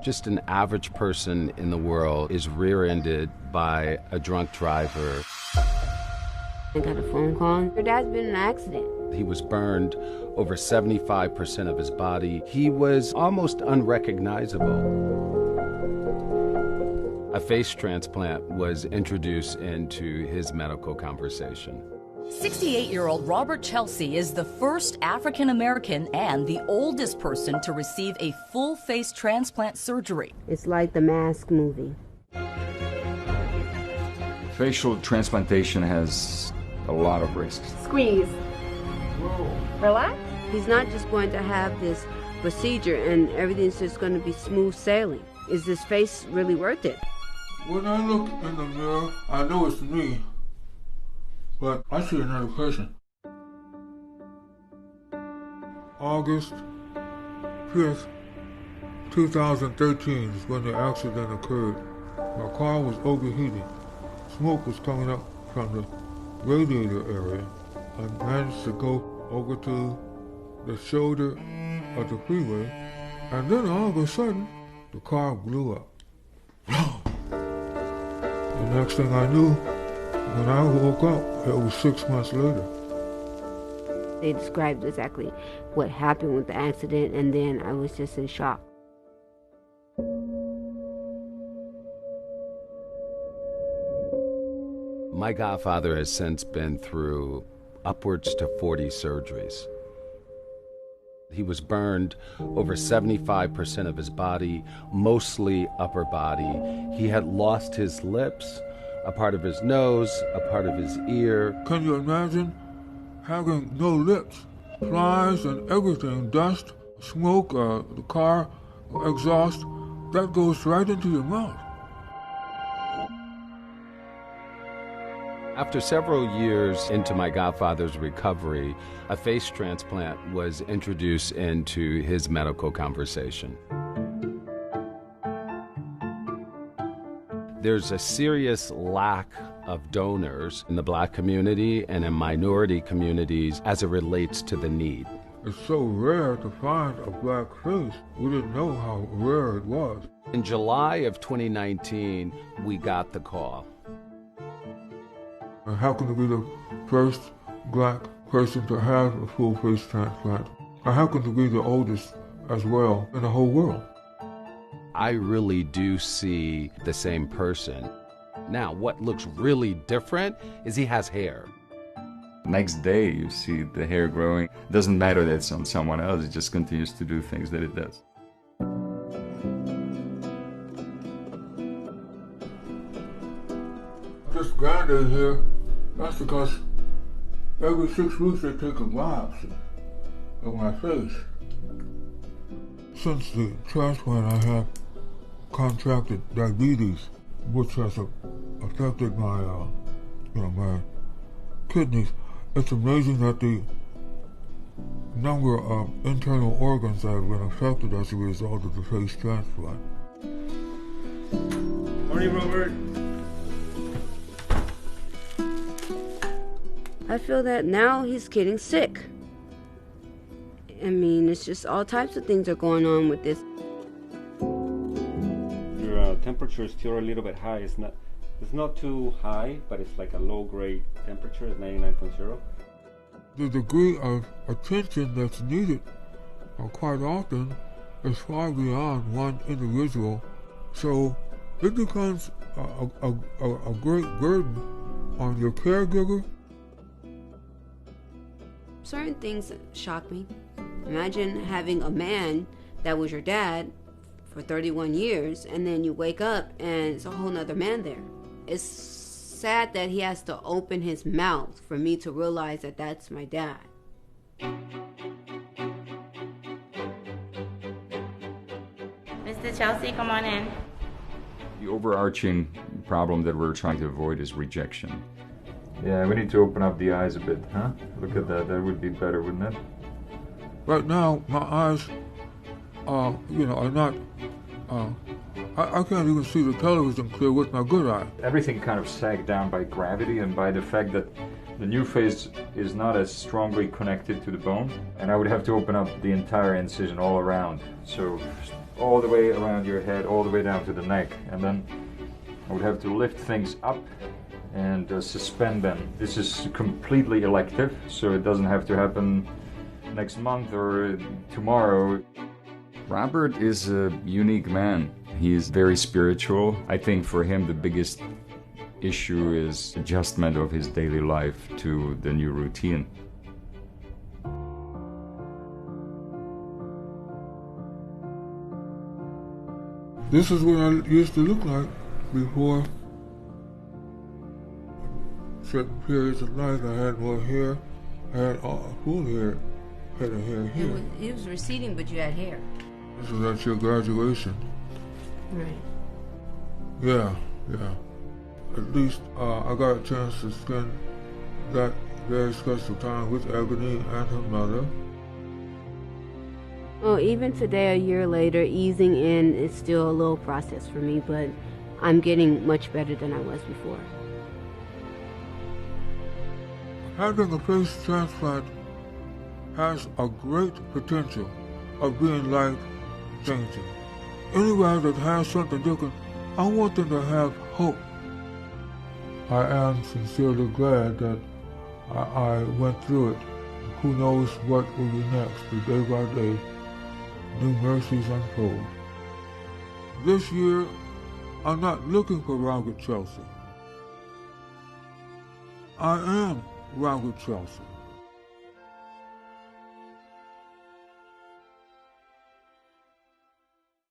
Just an average person in the world is rear-ended by a drunk driver. I got a phone call. Your dad's been in an accident. He was burned over 75% of his body. He was almost unrecognizable. A face transplant was introduced into his medical conversation. 68-year-old Robert Chelsea is the first African-American and the oldest person to receive a full face transplant surgery. It's like the Mask movie. Facial transplantation has a lot of risks. Squeeze. Relax. He's not just going to have this procedure and everything's just going to be smooth sailing. Is this face really worth it? When I look in the mirror, I know it's me, but I see another person. August 5th, 2013 is when the accident occurred. My car was overheating. Smoke was coming up from the radiator area. I managed to go over to the shoulder of the freeway, and then all of a sudden, the car blew up. The next thing I knew, when I woke up, it was 6 months later. They described exactly what happened with the accident, and then I was just in shock. My godfather has since been through upwards to 40 surgeries. He was burned over 75% of his body, mostly upper body. He had lost his lips, a part of his nose, a part of his ear. Can you imagine having no lips? Flies and everything, dust, smoke, the car exhaust, that goes right into your mouth. After several years into my godfather's recovery, a face transplant was introduced into his medical conversation. There's a serious lack of donors in the Black community and in minority communities as it relates to the need. It's so rare to find a black face. We didn't know how rare it was. In July of 2019, we got the call. I happen to be the first black person to have a full face transplant. I happen to be the oldest as well in the whole world. I really do see the same person. Now, what looks really different is he has hair. Next day, you see the hair growing. Doesn't matter that it's on someone else, it just continues to do things that it does. This grande here, that's because every 6 weeks they take a biopsy of my face. Since the transplant, I have contracted diabetes, which has affected my, my kidneys. It's amazing that the number of internal organs that have been affected as a result of the face transplant. Morning, Robert. I feel that now he's getting sick. I mean, it's just all types of things are going on with this. Your temperature is still a little bit high. It's not too high, but it's like a low-grade temperature. It's 99.0. The degree of attention that's needed quite often is far beyond one individual. So it becomes a great burden on your caregiver. Certain things shock me. Imagine having a man that was your dad for 31 years and then you wake up and it's a whole nother man there. It's sad that he has to open his mouth for me to realize that that's my dad. Mr. Chelsea, come on in. The overarching problem that we're trying to avoid is rejection. Yeah, we need to open up the eyes a bit, huh? Look at that, that would be better, wouldn't it? Right now, my eyes, are not, I can't even see the television clear with my good eye. Everything kind of sagged down by gravity and by the fact that the new face is not as strongly connected to the bone, and I would have to open up the entire incision all around. So all the way around your head, all the way down to the neck, and then I would have to lift things up and suspend them. This is completely elective, so it doesn't have to happen next month or tomorrow. Robert is a unique man. He is very spiritual. I think for him the biggest issue is adjustment of his daily life to the new routine. This is what I used to look like before certain periods of life. I had more hair. I had full hair, head of hair here. It was receding, but you had hair. This was at your graduation. Right. Yeah. At least I got a chance to spend that very special time with Ebony and her mother. Well, even today, a year later, easing in is still a little process for me, but I'm getting much better than I was before. Having a face transplant has a great potential of being life-changing. Anybody that has something different, I want them to have hope. I am sincerely glad that I went through it. Who knows what will be next, but day by day, new mercies unfold. This year, I'm not looking for Robert Chelsea. I am Robert Chelsea.